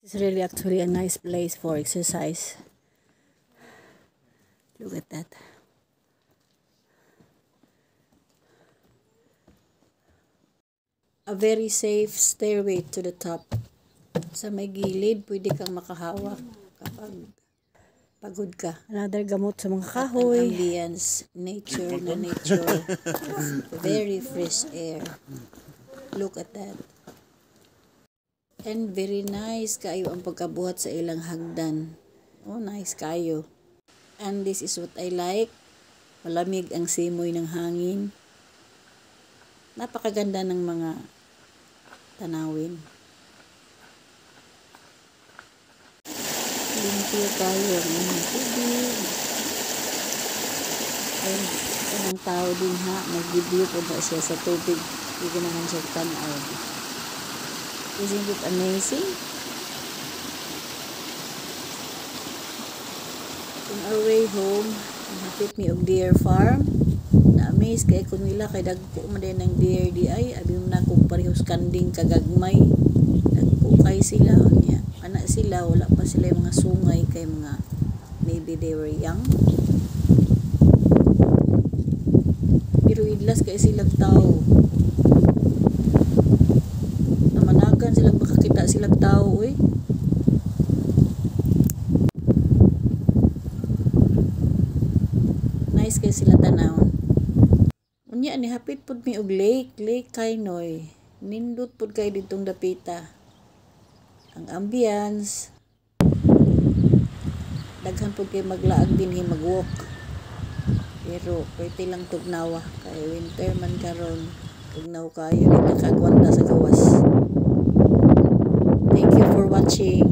It's really actually a nice place for exercise. Look at that. A very safe stairway to the top. Sa may gilid, pwede kang makahawak kapag pagod ka. Another gamot sa mga kahoy. Ambience, nature na nature. Very fresh air. Look at that. And very nice kayo ang pagkabuhat sa ilang hagdan. Oh, nice kayo. And this is what I like. Malamig ang simoy ng hangin. Napakaganda ng mga tanawin. Limpyo tayo ng tubig. And ang tao din ha, nag-video po na siya sa tubig. Hindi ko naman siya tanaw. Isn't it amazing? On our way home, napit mi og deer farm. Na-amaze kay kung nila kay dagko man din ng deer di ay abi mo na kung parehos kanding kagagmay. Dagko kay sila niya. Anak sila wala pa sila yung mga sungay kay mga maybe they were young. Pero idlas kay silang tao. Silang makakita silang tao eh. Nice kay sila tanawon. Unya ni hapit pud mi og lake Kainoy. Nindot pud kay ditong dapita. Ang ambience. Daghan pud kay maglaag dinhi magwalk. Pero pwede lang tugnawa kay winter man karon. Tugnaw kayo di nakagwanta sa gawas. Thank you for watching.